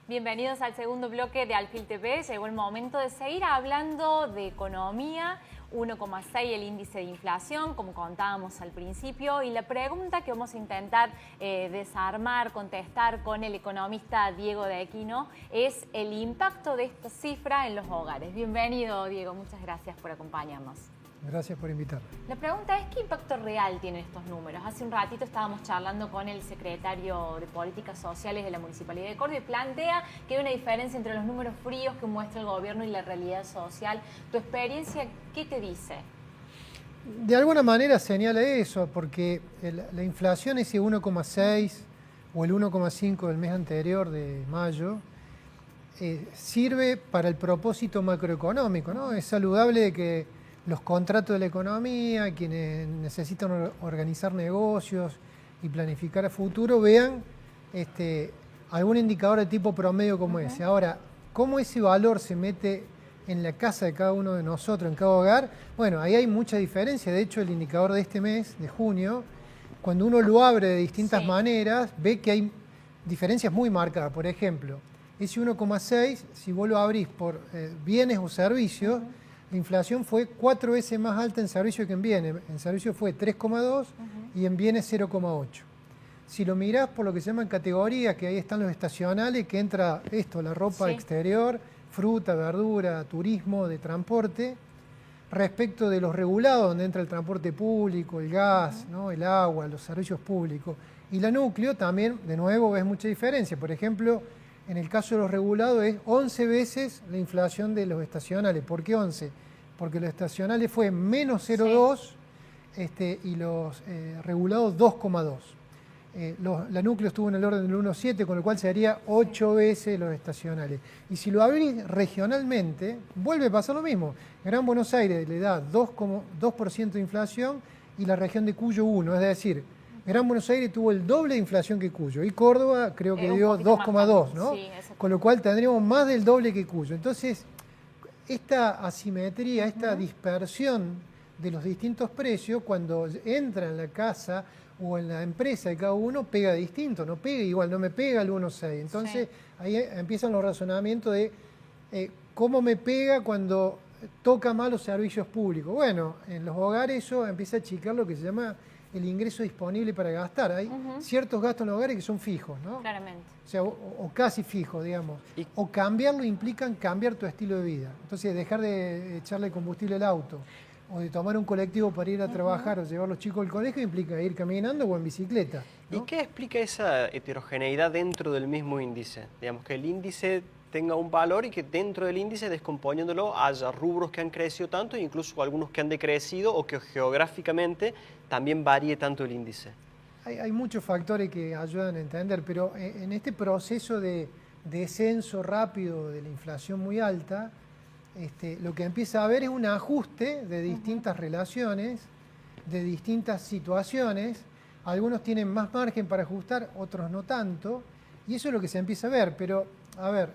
Bienvenidos al segundo bloque de Alfil TV. Llegó el momento de seguir hablando de economía. 1,6 el índice de inflación, como contábamos al principio. Y la pregunta que vamos a intentar desarmar, contestar con el economista Diego de Aquino es el impacto de esta cifra en los hogares. Bienvenido, Diego. Muchas gracias por acompañarnos. Gracias por invitarme. La pregunta es, ¿qué impacto real tienen estos números? Hace un ratito estábamos charlando con el secretario de Políticas Sociales de la Municipalidad de Córdoba y plantea que hay una diferencia entre los números fríos que muestra el gobierno y la realidad social. ¿Tu experiencia qué te dice? De alguna manera señala eso, porque la inflación, ese 1,6 o el 1,5 del mes anterior de mayo, sirve para el propósito macroeconómico, ¿no? Es saludable de que los contratos de la economía, quienes necesitan organizar negocios y planificar a futuro, vean algún indicador de tipo promedio como ese. Ahora, ¿cómo ese valor se mete en la casa de cada uno de nosotros, en cada hogar? Bueno, ahí hay mucha diferencia. De hecho, el indicador de este mes, de junio, cuando uno lo abre de distintas maneras, ve que hay diferencias muy marcadas. Por ejemplo, ese 1,6, si vos lo abrís por bienes o servicios, la inflación fue 4 veces más alta en servicio que en bienes. En servicio fue 3,2 y en bienes 0,8. Si lo mirás por lo que se llaman categorías, que ahí están los estacionales, que entra esto, la ropa exterior, fruta, verdura, turismo, de transporte, respecto de los regulados, donde entra el transporte público, el gas, ¿no? El agua, los servicios públicos. Y la núcleo también, de nuevo, ves mucha diferencia. Por ejemplo, en el caso de los regulados es 11 veces la inflación de los estacionales. ¿Por qué 11? Porque los estacionales fue menos 0,2 y los regulados 2,2. La núcleo estuvo en el orden del 1,7, con lo cual sería 8 veces los estacionales. Y si lo abrís regionalmente, vuelve a pasar lo mismo. Gran Buenos Aires le da 2% de inflación y la región de Cuyo 1, es decir, Gran Buenos Aires tuvo el doble de inflación que Cuyo y Córdoba creo que dio 2,2, ¿no? Sí, con lo cual tendríamos más del doble que Cuyo. Entonces, esta asimetría, esta dispersión de los distintos precios, cuando entra en la casa o en la empresa de cada uno, pega distinto, no pega igual, no me pega el 1,6. Entonces, ahí empiezan los razonamientos de cómo me pega cuando toca mal los servicios públicos. Bueno, en los hogares eso empieza a achicar lo que se llama el ingreso disponible para gastar. Hay ciertos gastos en los hogares que son fijos, ¿no? Claramente. O sea, o casi fijos, digamos. O cambiarlo implican cambiar tu estilo de vida. Entonces, dejar de echarle combustible al auto o de tomar un colectivo para ir a trabajar o llevar a los chicos al colegio implica ir caminando o en bicicleta, ¿no? ¿Y qué explica esa heterogeneidad dentro del mismo índice? Digamos, que el índice tenga un valor y que dentro del índice, descomponiéndolo, haya rubros que han crecido tanto e incluso algunos que han decrecido o que geográficamente también varíe tanto el índice. Hay muchos factores que ayudan a entender, pero en este proceso de descenso rápido de la inflación muy alta, lo que empieza a haber es un ajuste de distintas relaciones, de distintas situaciones. Algunos tienen más margen para ajustar, otros no tanto, y eso es lo que se empieza a ver. Pero, a ver,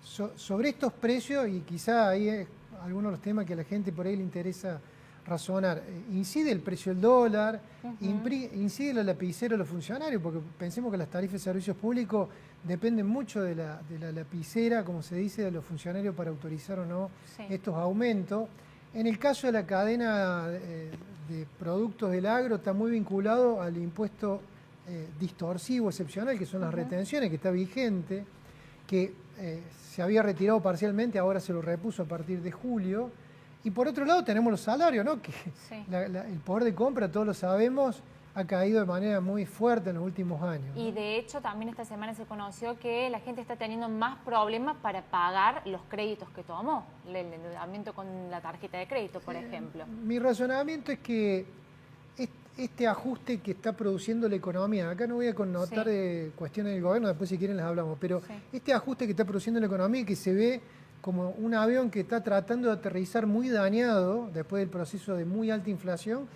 sobre estos precios, y quizá ahí es algunos de los temas que a la gente por ahí le interesa razonar, incide el precio del dólar, incide la lapicera de los funcionarios, porque pensemos que las tarifas de servicios públicos dependen mucho de la lapicera, como se dice, de los funcionarios para autorizar o no estos aumentos. En el caso de la cadena de productos del agro, está muy vinculado al impuesto distorsivo excepcional, que son las retenciones, que está vigente, que se había retirado parcialmente, ahora se lo repuso a partir de julio. Y por otro lado tenemos los salarios, ¿no? Que el poder de compra, todos lo sabemos, ha caído de manera muy fuerte en los últimos años, ¿no? Y de hecho también esta semana se conoció que la gente está teniendo más problemas para pagar los créditos que tomó, el endeudamiento con la tarjeta de crédito, por ejemplo. Mi razonamiento es que este ajuste que está produciendo la economía, acá no voy a connotar cuestiones del gobierno, después si quieren las hablamos, pero este ajuste que está produciendo la economía y que se ve como un avión que está tratando de aterrizar muy dañado después del proceso de muy alta inflación,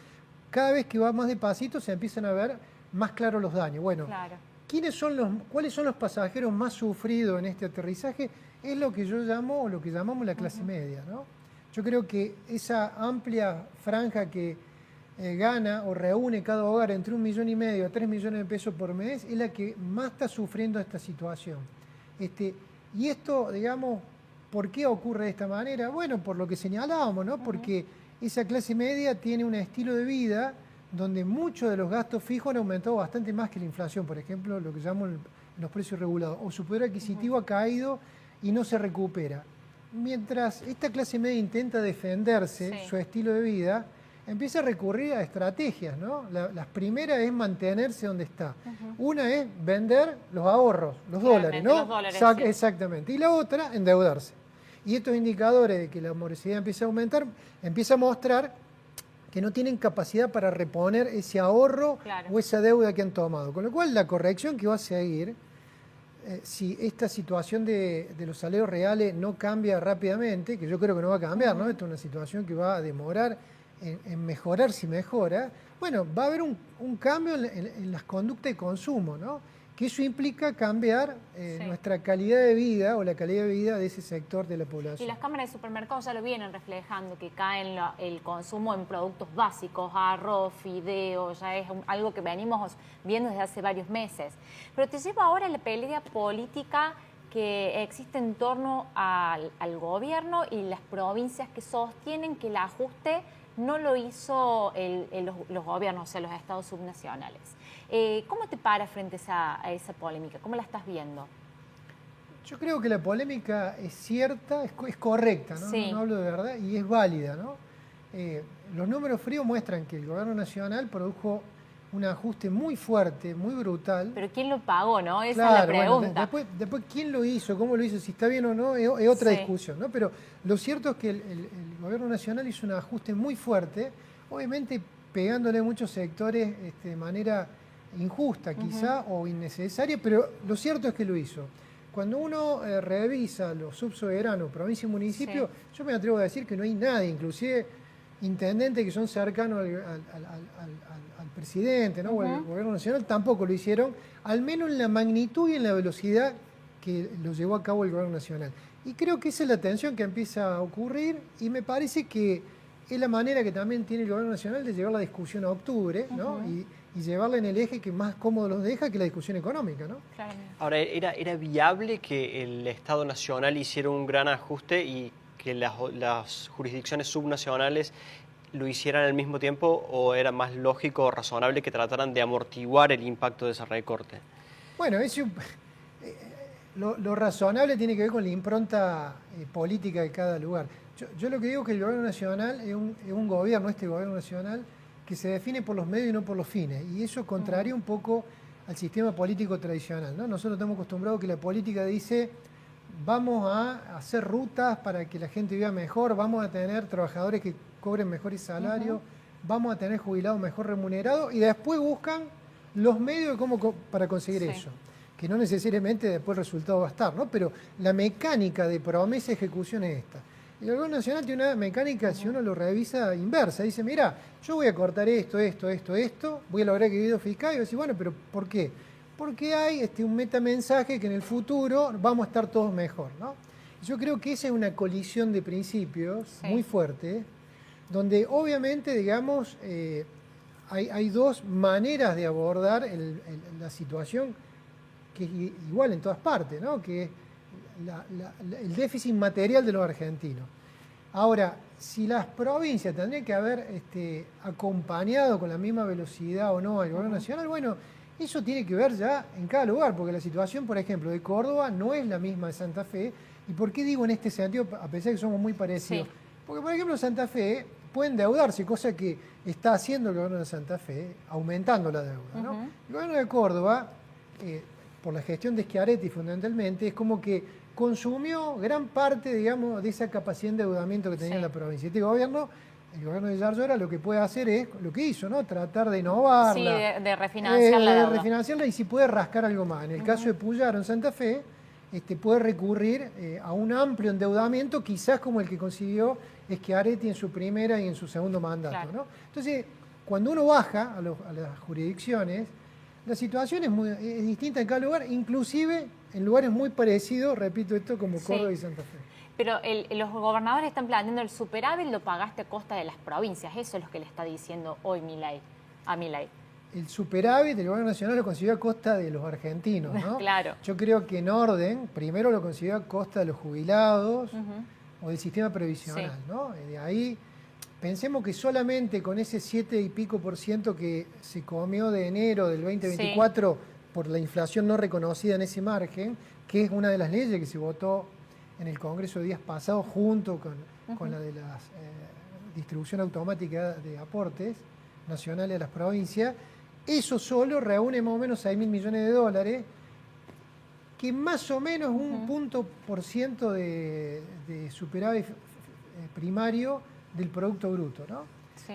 cada vez que va más despacito se empiezan a ver más claros los daños. Bueno, ¿cuáles son los pasajeros más sufridos en este aterrizaje? Es lo que yo llamo, o lo que llamamos la clase media, ¿no? Yo creo que esa amplia franja que gana o reúne cada hogar entre 1,5 millones a 3 millones de pesos por mes es la que más está sufriendo esta situación. Y esto, digamos, ¿por qué ocurre de esta manera? Bueno, por lo que señalábamos, ¿no? Porque esa clase media tiene un estilo de vida donde muchos de los gastos fijos han aumentado bastante más que la inflación, por ejemplo, lo que llamamos los precios regulados, o su poder adquisitivo ha caído y no se recupera. Mientras esta clase media intenta defenderse, su estilo de vida, empieza a recurrir a estrategias, ¿no? Las primeras es mantenerse donde está. Una es vender los ahorros, los dólares, ¿no? Los dólares, Exactamente. Y la otra, endeudarse. Y estos indicadores de que la morosidad empieza a aumentar, empieza a mostrar que no tienen capacidad para reponer ese ahorro o esa deuda que han tomado. Con lo cual, la corrección que va a seguir, si esta situación de los salarios reales no cambia rápidamente, que yo creo que no va a cambiar, ¿no? Esta es una situación que va a demorar en mejorar si mejora, bueno, va a haber un cambio en las conductas de consumo, ¿no? Que eso implica cambiar nuestra calidad de vida o la calidad de vida de ese sector de la población. Y las cámaras de supermercados ya lo vienen reflejando, que cae el consumo en productos básicos, arroz, fideo, ya es algo que venimos viendo desde hace varios meses. Pero te llevo ahora a la pelea política que existe en torno al gobierno y las provincias que sostienen que el ajuste no lo hizo los gobiernos, o sea, los estados subnacionales. ¿Cómo te paras frente a esa polémica? ¿Cómo la estás viendo? Yo creo que la polémica es cierta, es correcta, ¿no? Sí. No hablo de verdad, y es válida, ¿no? Los números fríos muestran que el gobierno nacional produjo un ajuste muy fuerte, muy brutal. Pero ¿quién lo pagó, no? Esa claro, es la pregunta. Bueno, después, ¿quién lo hizo? ¿Cómo lo hizo? Si está bien o no, es otra discusión, ¿no? Pero lo cierto es que el gobierno nacional hizo un ajuste muy fuerte, obviamente pegándole a muchos sectores de manera injusta quizá o innecesaria, pero lo cierto es que lo hizo. Cuando uno revisa los subsoberanos, provincia y municipio, yo me atrevo a decir que no hay nadie, inclusive intendentes que son cercanos al presidente, ¿no? O al gobierno nacional, tampoco lo hicieron, al menos en la magnitud y en la velocidad que lo llevó a cabo el gobierno nacional. Y creo que esa es la tensión que empieza a ocurrir y me parece que es la manera que también tiene el gobierno nacional de llevar la discusión a octubre, ¿no? Y llevarla en el eje que más cómodo los deja, que la discusión económica, ¿no? Ahora, ¿era viable que el Estado Nacional hiciera un gran ajuste y que las jurisdicciones subnacionales lo hicieran al mismo tiempo, o era más lógico o razonable que trataran de amortiguar el impacto de ese recorte? Bueno, lo razonable tiene que ver con la impronta política de cada lugar. Yo lo que digo es que el gobierno nacional es un gobierno, este gobierno nacional, que se define por los medios y no por los fines. Y eso contraría un poco al sistema político tradicional, ¿no? Nosotros estamos acostumbrados que la política dice, vamos a hacer rutas para que la gente viva mejor, vamos a tener trabajadores que cobren mejores salarios, vamos a tener jubilados mejor remunerados, y después buscan los medios para conseguir eso. Que no necesariamente después el resultado va a estar, ¿no? Pero la mecánica de promesa y ejecución es esta. El gobierno nacional tiene una mecánica, si uno lo revisa, inversa. Dice, mira, yo voy a cortar esto, voy a lograr que el fiscal, y va a decir, bueno, pero ¿por qué? Porque hay un metamensaje que en el futuro vamos a estar todos mejor, ¿no? Yo creo que esa es una colisión de principios muy fuerte, donde obviamente, digamos, hay dos maneras de abordar la situación que es igual en todas partes, ¿no? Que es el déficit material de los argentinos. Ahora, si las provincias tendrían que haber acompañado con la misma velocidad o no al gobierno nacional, bueno, eso tiene que ver ya en cada lugar, porque la situación, por ejemplo, de Córdoba no es la misma de Santa Fe. ¿Y por qué digo en este sentido, a pesar de que somos muy parecidos? Porque, por ejemplo, Santa Fe puede endeudarse, cosa que está haciendo el gobierno de Santa Fe, aumentando la deuda, ¿no? El gobierno de Córdoba, por la gestión de Schiaretti fundamentalmente, es como que consumió gran parte, digamos, de esa capacidad de endeudamiento que tenía la provincia. Este gobierno, el gobierno de Yarlora, lo que puede hacer es lo que hizo, ¿no? Tratar de innovarla. Sí, de refinanciar la deuda. De refinanciarla, y si puede rascar algo más. En el caso de Puyaro en Santa Fe, puede recurrir a un amplio endeudamiento, quizás como el que consiguió Schiaretti en su primera y en su segundo mandato, ¿no? Entonces, cuando uno baja a las jurisdicciones, la situación es distinta en cada lugar, inclusive en lugares muy parecidos, repito esto, como Córdoba y Santa Fe. Pero los gobernadores están planteando el superávit lo pagaste a costa de las provincias. Eso es lo que le está diciendo hoy a Milei. el superávit del gobierno nacional lo consiguió a costa de los argentinos, ¿no? Claro. Yo creo que en orden, primero lo consiguió a costa de los jubilados o del sistema previsional, Sí. ¿no? De ahí, pensemos que solamente con ese 7 y pico % que se comió de enero del 2024 por la inflación no reconocida en ese margen, que es una de las leyes que se votó en el Congreso días pasados junto con la de la distribución automática de aportes nacionales a las provincias, eso solo reúne más o menos 6.000 millones de dólares, que más o menos un punto por ciento de superávit primario del Producto Bruto, ¿no? Sí.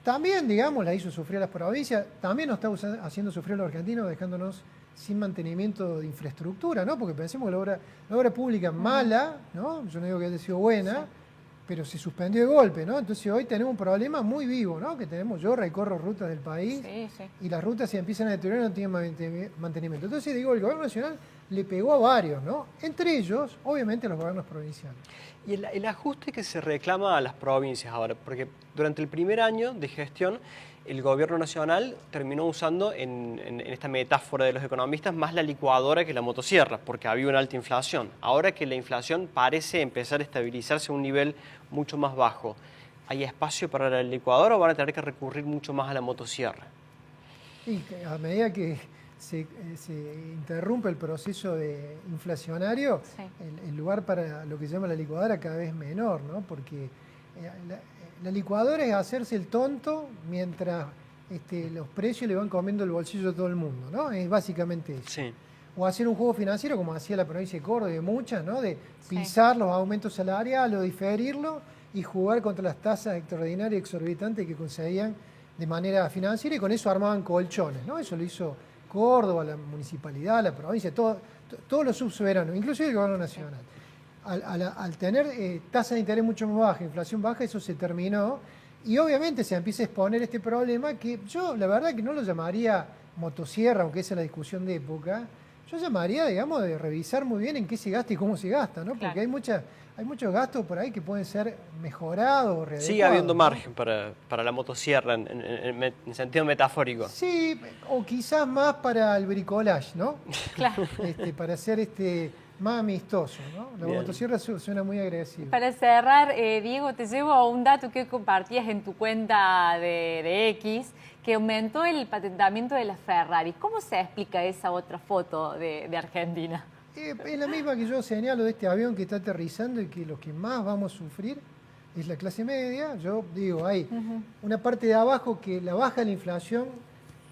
También, digamos, la hizo sufrir a las provincias, también nos está haciendo sufrir a los argentinos, dejándonos sin mantenimiento de infraestructura, ¿no? Porque pensemos que la obra pública mala, ¿no? Yo no digo que haya sido buena, pero se suspendió de golpe, ¿no? Entonces hoy tenemos un problema muy vivo, ¿no? Que tenemos, yo recorro rutas del país y las rutas se empiezan a deteriorar y no tienen mantenimiento. Entonces digo, el gobierno nacional le pegó a varios, ¿no? Entre ellos, obviamente, los gobiernos provinciales. Y el ajuste que se reclama a las provincias ahora, porque durante el primer año de gestión el gobierno nacional terminó usando en esta metáfora de los economistas más la licuadora que la motosierra, porque había una alta inflación. Ahora que la inflación parece empezar a estabilizarse a un nivel mucho más bajo, ¿hay espacio para la licuadora o van a tener que recurrir mucho más a la motosierra? Y a medida que se interrumpe el proceso inflacionario, el lugar para lo que se llama la licuadora cada vez es menor, ¿no? Porque la licuadora es hacerse el tonto mientras los precios le van comiendo el bolsillo a todo el mundo, ¿no? Es básicamente eso. Sí. O hacer un juego financiero como hacía la provincia de Córdoba y de muchas, ¿no? De pisar los aumentos salariales o diferirlo y jugar contra las tasas extraordinarias y exorbitantes que conseguían de manera financiera y con eso armaban colchones, ¿no? Eso lo hizo Córdoba, la municipalidad, la provincia, todos los subsoberanos, inclusive el gobierno nacional. Al tener tasas de interés mucho más bajas, inflación baja, eso se terminó y obviamente se empieza a exponer este problema que yo la verdad que no lo llamaría motosierra, aunque esa es la discusión de época, yo llamaría, digamos, de revisar muy bien en qué se gasta y cómo se gasta, ¿no? Porque hay muchos gastos por ahí que pueden ser mejorados o readecuados. Sigue habiendo ¿no? margen para la motosierra en sentido metafórico. Sí, o quizás más para el bricolage, ¿no? Claro. Para hacer más amistoso, ¿no? La Bien. motosierra suena muy agresiva. Para cerrar, Diego, te llevo a un dato que compartías en tu cuenta de X, que aumentó el patentamiento de las Ferrari. ¿Cómo se explica esa otra foto de Argentina? Es la misma que yo señalo de este avión que está aterrizando y que los que más vamos a sufrir es la clase media. Yo digo, hay una parte de abajo que la baja de la inflación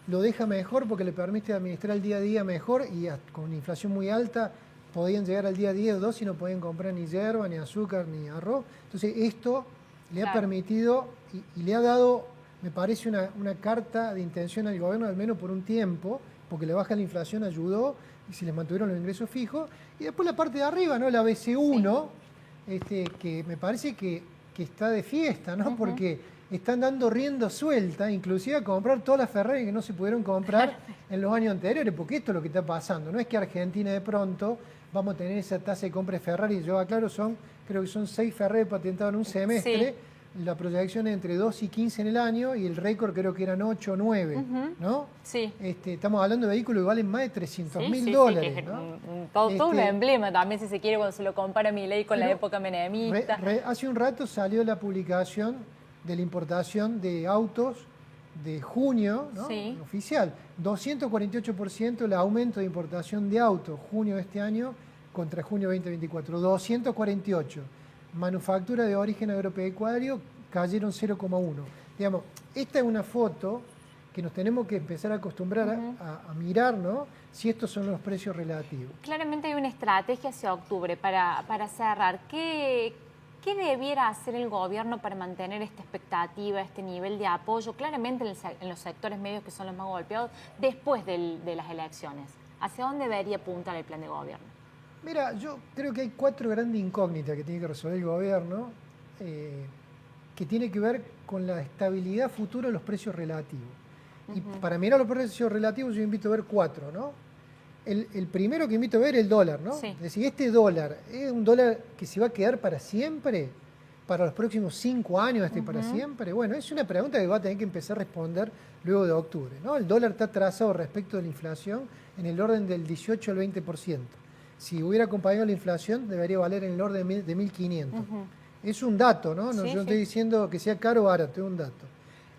lo deja mejor porque le permite administrar el día a día mejor y con una inflación muy alta podían llegar al día 10 o 12 y no podían comprar ni hierba, ni azúcar, ni arroz. Entonces esto le ha permitido y le ha dado, me parece, una carta de intención al gobierno, al menos por un tiempo, porque la baja de la inflación ayudó y se les mantuvieron los ingresos fijos. Y después la parte de arriba, ¿no? La BC1, que me parece que está de fiesta, ¿no? Porque están dando rienda suelta, inclusive a comprar todas las Ferrari que no se pudieron comprar en los años anteriores, porque esto es lo que está pasando. No es que Argentina de pronto vamos a tener esa tasa de compra de Ferrari. Yo aclaro, creo que son 6 Ferrari patentados en un semestre. Sí. La proyección es entre 2 y 15 en el año y el récord creo que eran 8 o 9, ¿no? Sí. Estamos hablando de vehículos que valen más de $300.000 dólares. Sí, ¿no? Todo un emblema también, si se quiere, cuando se lo compara Milei con la época menemista. Hace un rato salió la publicación de la importación de autos de junio, ¿no? Oficial. 248% el aumento de importación de autos, junio de este año contra junio 2024. 248. Manufactura de origen agropecuario cayeron 0,1. Digamos, esta es una foto que nos tenemos que empezar a acostumbrar a mirar, ¿no? Si estos son los precios relativos. Claramente hay una estrategia hacia octubre para cerrar. ¿Qué debiera hacer el gobierno para mantener esta expectativa, este nivel de apoyo, claramente en los sectores medios que son los más golpeados, después de las elecciones? ¿Hacia dónde debería apuntar el plan de gobierno? Mira, yo creo que hay 4 grandes incógnitas que tiene que resolver el gobierno, que tiene que ver con la estabilidad futura de los precios relativos. Y para mirar los precios relativos yo invito a ver 4, ¿no? El primero que invito a ver es el dólar, ¿no? Sí. Es decir, este dólar es un dólar que se va a quedar para siempre. para los próximos 5 años, para siempre? Bueno, es una pregunta que va a tener que empezar a responder luego de octubre, ¿no? El dólar está trazado respecto de la inflación en el orden del 18 al 20%. Si hubiera acompañado la inflación, debería valer en el orden de 1.500. Es un dato, ¿no? Yo no estoy diciendo que sea caro o barato, es un dato.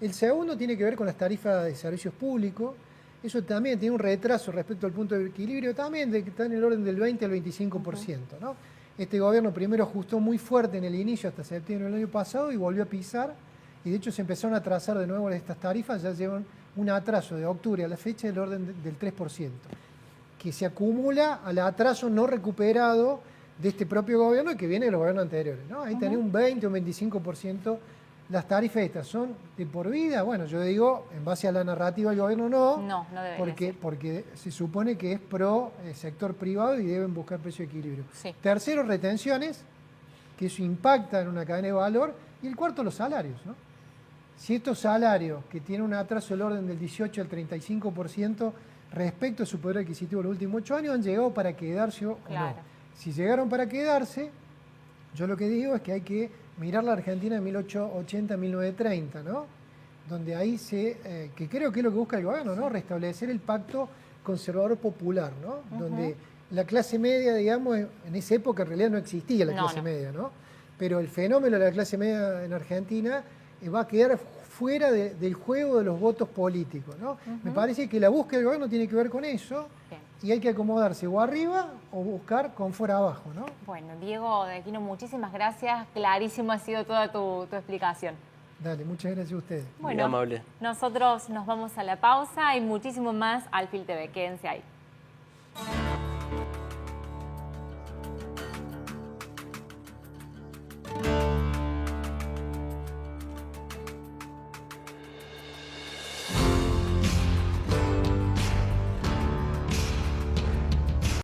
El segundo tiene que ver con las tarifas de servicios públicos. Eso también tiene un retraso respecto al punto de equilibrio, también de que está en el orden del 20 al 25%, ¿no? Este gobierno primero ajustó muy fuerte en el inicio hasta septiembre del año pasado y volvió a pisar, y de hecho se empezaron a atrasar de nuevo estas tarifas, ya llevan un atraso de octubre a la fecha del orden del 3%, que se acumula al atraso no recuperado de este propio gobierno y que viene de los gobiernos anteriores, ¿no? Ahí tenés un 20 o un 25%. Las tarifas estas son de por vida. Bueno, yo digo, en base a la narrativa del gobierno no debería porque se supone que es pro sector privado y deben buscar precio de equilibrio. Sí. Tercero, retenciones, que eso impacta en una cadena de valor. Y el cuarto, los salarios, ¿no? Si estos salarios, que tienen un atraso del orden del 18 al 35% respecto a su poder adquisitivo en los últimos 8 años, han llegado para quedarse o no. Si llegaron para quedarse, yo lo que digo es que hay que mirar la Argentina de 1880-1930, ¿no? Donde ahí que creo que es lo que busca el gobierno, ¿no? Restablecer el pacto conservador popular, ¿no? Donde la clase media, digamos, en esa época en realidad no existía la clase media, ¿no? Pero el fenómeno de la clase media en Argentina va a quedar fuera del juego de los votos políticos, ¿no? Me parece que la búsqueda del gobierno tiene que ver con eso. Bien. Y hay que acomodarse o arriba o buscar con fuera abajo, ¿no? Bueno, Diego de Aquino, muchísimas gracias. Clarísimo ha sido toda tu explicación. Dale, muchas gracias a ustedes. Bueno, muy amable. Nosotros nos vamos a la pausa y muchísimo más Alfil TV. Quédense ahí.